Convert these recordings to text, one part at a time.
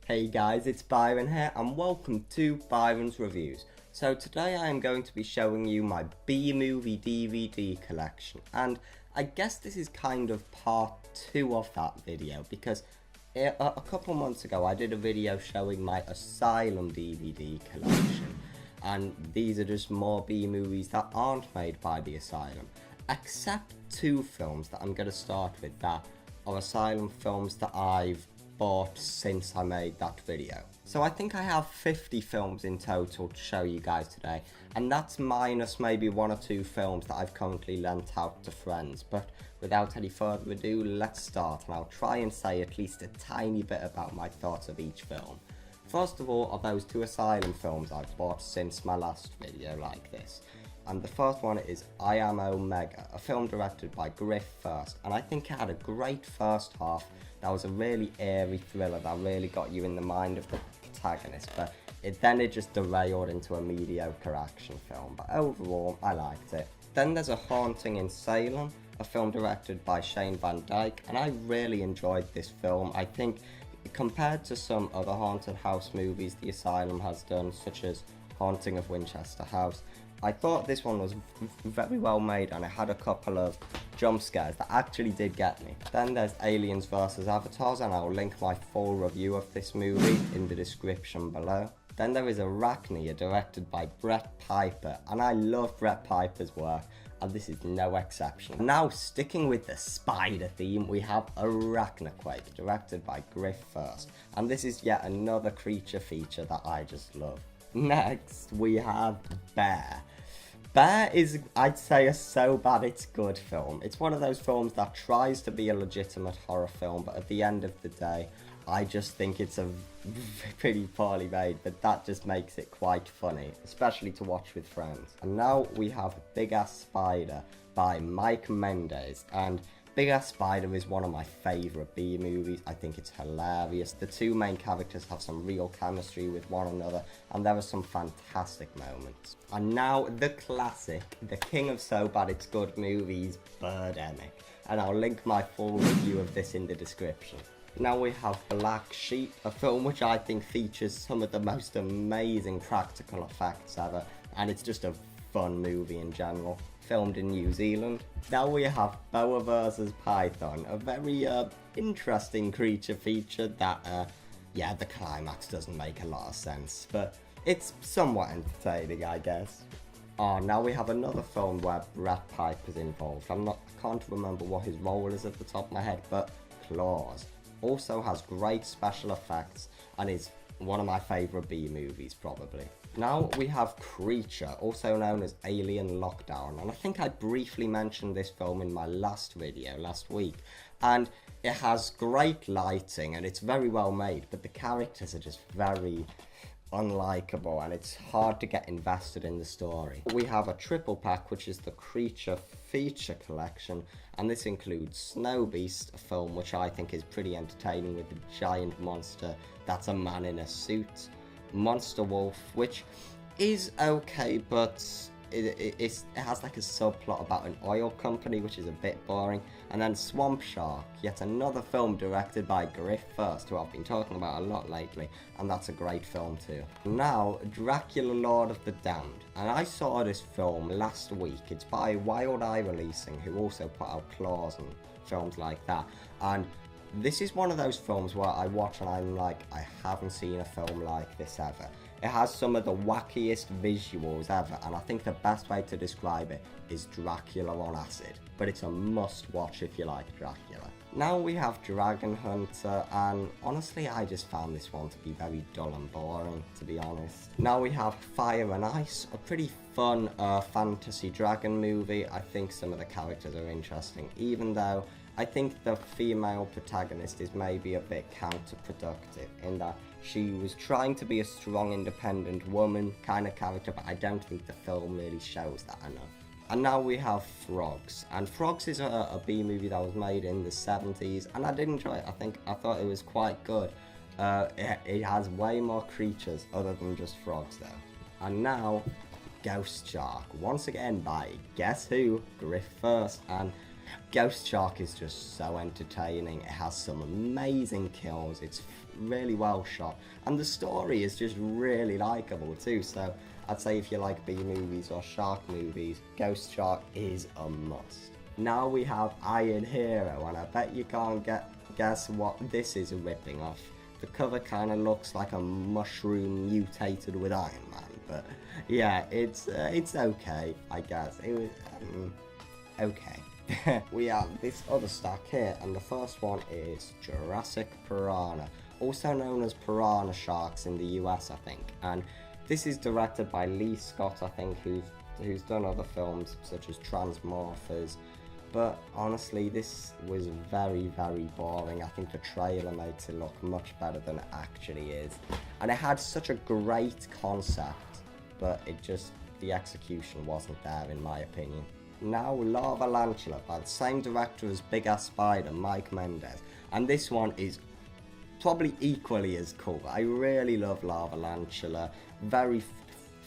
Hey guys, it's Byron here and welcome to Byron's Reviews. So today I am going to be showing you my B-movie DVD collection, and I guess this is kind of part 2 of that video because a couple months ago I did a video showing my Asylum DVD collection, and these are just more B-movies that aren't made by the Asylum, except 2 films that I'm going to start with that are Asylum films that I've bought since I made that video. So I think I have 50 films in total to show you guys today, and that's minus maybe 1 or 2 films that I've currently lent out to friends. But without any further ado, let's start, and I'll try and say at least a tiny bit about my thoughts of each film. First of all are those 2 Asylum films I've bought since my last video like this. And the first one is I Am Omega, a film directed by Griff First, and I think it had a great first half. That was a really airy thriller that really got you in the mind of the protagonist, but it just derailed into a mediocre action film, but overall I liked it. Then there's A Haunting in Salem, a film directed by Shane Van Dyke, and I really enjoyed this film. I think compared to some other haunted house movies the Asylum has done, such as Haunting of Winchester House, I thought this one was very well made, and it had a couple of jump scares that actually did get me. Then there's Aliens vs Avatars, and I'll link my full review of this movie in the description below. Then there is Arachnia, directed by Brett Piper, and I love Brett Piper's work, and this is no exception. Now, sticking with the spider theme, we have Arachnoquake, directed by Griff First, and this is yet another creature feature that I just love. Next, we have Bear. Bear is, I'd say, a so bad it's good film. It's one of those films that tries to be a legitimate horror film, but at the end of the day, I just think it's a pretty poorly made, but that just makes it quite funny, especially to watch with friends. And now we have Big Ass Spider by Mike Mendez, and Big Ass Spider is one of my favourite B-movies. I think it's hilarious. The 2 main characters have some real chemistry with one another, and there are some fantastic moments. And now the classic, the king of so bad it's good movies, Birdemic, and I'll link my full review of this in the description. Now we have Black Sheep, a film which I think features some of the most amazing practical effects ever, and it's just a fun movie in general, filmed in New Zealand. Now we have Boa vs Python, a very interesting creature feature that, yeah, the climax doesn't make a lot of sense, but it's somewhat entertaining, I guess. Now we have another film where Brett Piper's involved. I can't remember what his role is at the top of my head, but Claws also has great special effects and is one of my favourite B-movies, probably. Now we have Creature, also known as Alien Lockdown, and I think I briefly mentioned this film in my last video last week, and it has great lighting and it's very well made, but the characters are just very unlikable and it's hard to get invested in the story. We have a triple pack, which is the Creature feature collection, and this includes Snow Beast, a film which I think is pretty entertaining with a giant monster that's a man in a suit, Monster Wolf, which is okay, but it has like a subplot about an oil company, which is a bit boring. And then Swamp Shark, yet another film directed by Griff First, who I've been talking about a lot lately, and that's a great film too. Now, Dracula Lord of the Damned, and I saw this film last week. It's by Wild Eye Releasing, who also put out Claws and films like that, and this is one of those films where I watch and I'm like, I haven't seen a film like this ever. It has some of the wackiest visuals ever, and I think the best way to describe it is Dracula on acid. But it's a must watch if you like Dracula. Now we have Dragon Hunter, and honestly I just found this one to be very dull and boring, to be honest. Now we have Fire and Ice, a pretty fun fantasy dragon movie. I think some of the characters are interesting, even though I think the female protagonist is maybe a bit counterproductive in that she was trying to be a strong, independent woman kind of character, but I don't think the film really shows that enough. And now we have Frogs, and Frogs is a B-movie that was made in the 70s, and I did enjoy it. I thought it was quite good. It has way more creatures other than just frogs though. And now Ghost Shark, once again by, guess who, Griff First, and Ghost Shark is just so entertaining. It has some amazing kills. It's really well shot, and the story is just really likable too. So I'd say if you like B movies or shark movies, Ghost Shark is a must. Now we have Iron Hero, and I bet you can't guess what this is ripping off. The cover kind of looks like a mushroom mutated with Iron Man, but yeah, it's okay, I guess. It was okay. We have this other stack here, and the first one is Jurassic Piranha, also known as Piranha Sharks in the US, I think. And this is directed by Lee Scott, I think, who's done other films such as Transmorphers. But honestly, this was very, very boring. I think the trailer makes it look much better than it actually is. And it had such a great concept, but the execution wasn't there in my opinion. Now Lava Lantula by the same director as Big Ass Spider, Mike Mendez. And this one is probably equally as cool. I really love Lava Lantula. Very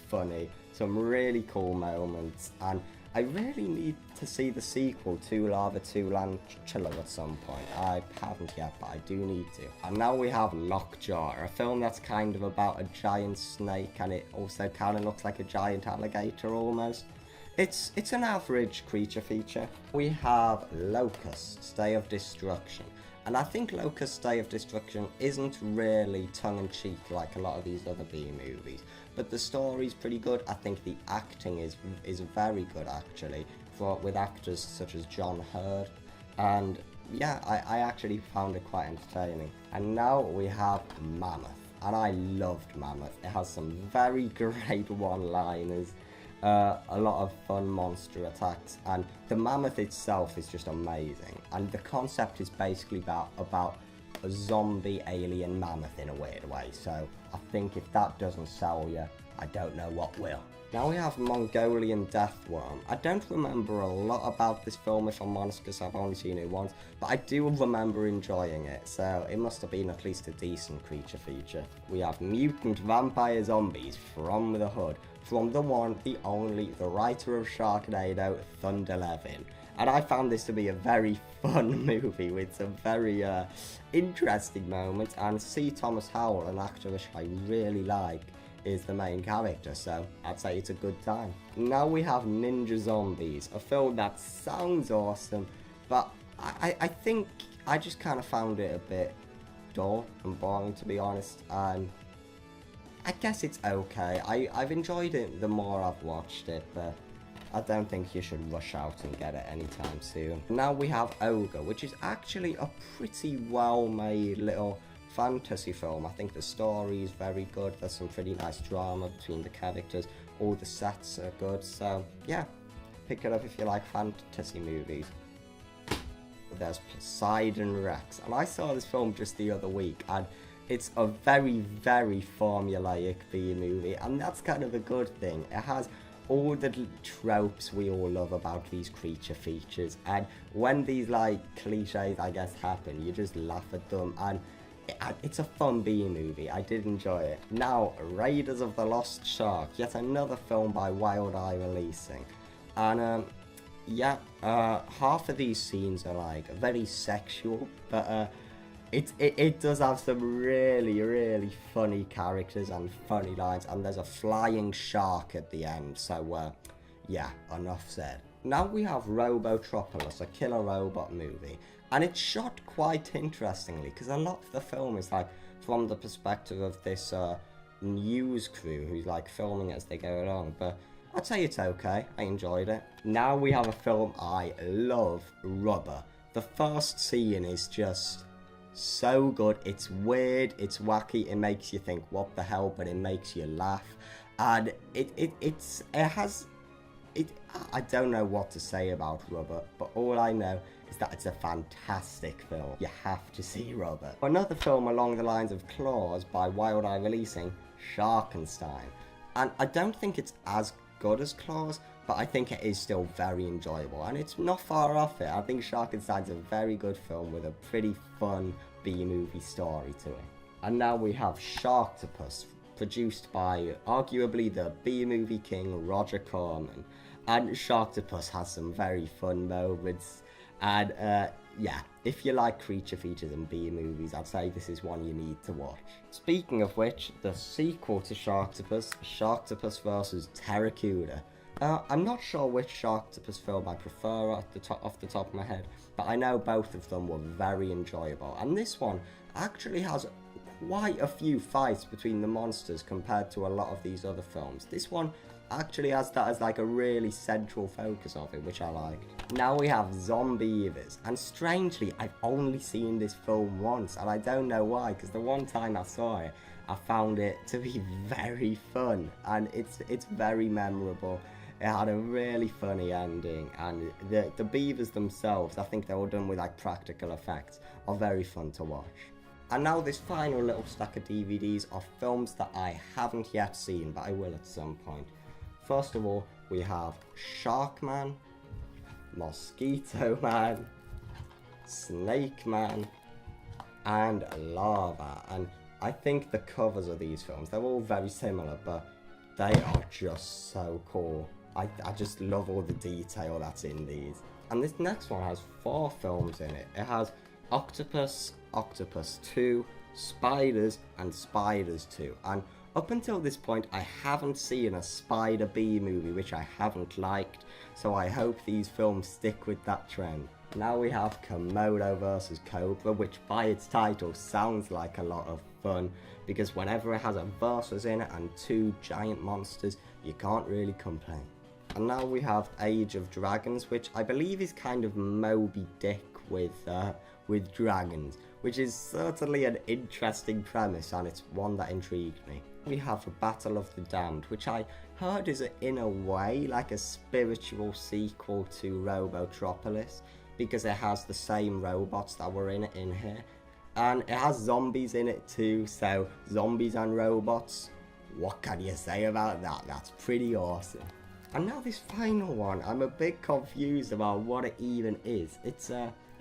funny, some really cool moments, and I really need to see the sequel to Lava 2 Lantula at some point. I haven't yet, but I do need to. And now we have Lockjaw, a film that's kind of about a giant snake, and it also kind of looks like a giant alligator almost. It's an average creature feature. We have Locust, Day of Destruction. And I think Locust Day of Destruction isn't really tongue-in-cheek like a lot of these other B movies, but the story's pretty good. I think the acting is very good actually, with actors such as John Hurd, and yeah, I actually found it quite entertaining. And now we have Mammoth, and I loved Mammoth. It has some very great one-liners. A lot of fun monster attacks, and the mammoth itself is just amazing, and the concept is basically about a zombie alien mammoth in a weird way, so I think if that doesn't sell you, I don't know what will. Now we have Mongolian Deathworm. I don't remember a lot about this film if I'm honest, because I've only seen it once, but I do remember enjoying it, so it must have been at least a decent creature feature. We have Mutant Vampire Zombies from the Hood, from the one, the only, the writer of Sharknado, Thunder Levin. And I found this to be a very fun movie with some very interesting moments, and C. Thomas Howell, an actor which I really like, is the main character, so I'd say it's a good time. Now we have Ninja Zombies, a film that sounds awesome, but I think I just kind of found it a bit dull and boring, to be honest, and I guess it's okay. I've enjoyed it the more I've watched it, but I don't think you should rush out and get it anytime soon. Now we have Ogre, which is actually a pretty well-made little fantasy film. I think the story is very good. There's some pretty nice drama between the characters. All the sets are good, so yeah, pick it up if you like fantasy movies. There's Poseidon Rex, and I saw this film just the other week, and it's a very, very formulaic B movie, and that's kind of a good thing. It has all the tropes we all love about these creature features, and when these like cliches I guess happen, you just laugh at them, and it's a fun B movie. I did enjoy it. Now Raiders of the Lost Shark, yet another film by Wild Eye Releasing, and yeah, half of these scenes are like very sexual, but it does have some really, really funny characters and funny lines, and there's a flying shark at the end, so yeah, enough said. Now we have Robotropolis, a killer robot movie, and it's shot quite interestingly, because a lot of the film is like from the perspective of this news crew who's like filming it as they go along, but I'd say it's okay. I enjoyed it. Now we have a film I love, Rubber. The first scene is just so good. It's weird, it's wacky, it makes you think what the hell, but it makes you laugh, and I don't know what to say about Rubber, but all I know is that it's a fantastic film. You have to see Rubber. Another film along the lines of Claws by Wild Eye Releasing, Sharkenstein, and I don't think it's as good as Claws, but I think it is still very enjoyable, and it's not far off it. I think Sharkenstein's a very good film with a pretty fun B-movie story to it. And now we have Sharktopus, produced by arguably the B-movie king Roger Corman, and Sharktopus has some very fun moments, And yeah, if you like creature features and B movies, I'd say this is one you need to watch. Speaking of which, the sequel to Sharktopus, Sharktopus vs. Terracuda. I'm not sure which Sharktopus film I prefer off the top of my head, but I know both of them were very enjoyable. And this one actually has quite a few fights between the monsters compared to a lot of these other films. This one actually has that as like a really central focus of it, which I liked. Now we have Zombievers, and strangely I've only seen this film once, and I don't know why, because the one time I saw it I found it to be very fun, and it's very memorable. It had a really funny ending, and the beavers themselves, I think they were done with like practical effects, are very fun to watch. And now this final little stack of DVDs are films that I haven't yet seen, but I will at some point. First of all, we have Shark Man, Mosquito Man, Snake Man, and Lava. And I think the covers of these films, they're all very similar, but they are just so cool. I just love all the detail that's in these. And this next one has 4 films in it. It has Octopus, Octopus 2, Spiders, and Spiders 2. And up until this point, I haven't seen a Spider B movie, which I haven't liked, so I hope these films stick with that trend. Now we have Komodo vs. Cobra, which by its title sounds like a lot of fun, because whenever it has a versus in it and 2 giant monsters, you can't really complain. And now we have Age of Dragons, which I believe is kind of Moby Dick with dragons, which is certainly an interesting premise, and it's one that intrigued me. We have Battle of the Damned, which I heard is in a way like a spiritual sequel to Robotropolis, because it has the same robots that were in it in here, and it has zombies in it too, so zombies and robots, what can you say about that? That's pretty awesome. And now this final one, I'm a bit confused about what it even is. It's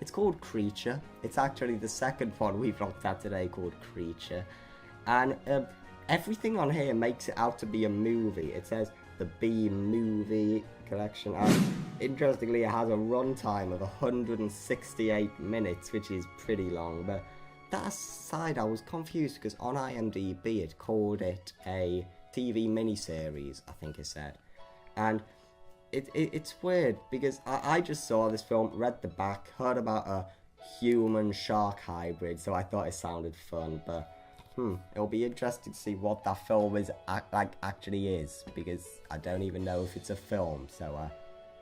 called Creature. It's actually the second one we've looked at today called Creature. And everything on here makes it out to be a movie. It says the B Movie Collection. And interestingly, it has a runtime of 168 minutes, which is pretty long. But that aside, I was confused because on IMDb it called it a TV miniseries, I think it said. And it's weird because I just saw this film, read the back, heard about a human shark hybrid, so I thought it sounded fun. But it'll be interesting to see what that film is actually is, because I don't even know if it's a film, so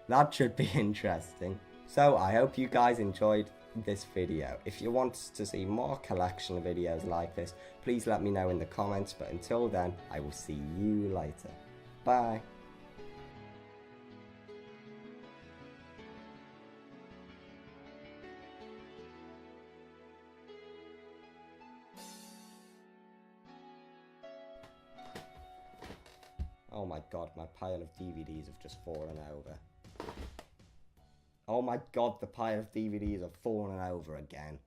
that should be interesting. So I hope you guys enjoyed this video. If you want to see more collection videos like this, please let me know in the comments, but until then, I will see you later. Bye. Oh my god, my pile of DVDs have just fallen over. Oh my god, the pile of DVDs have fallen over again.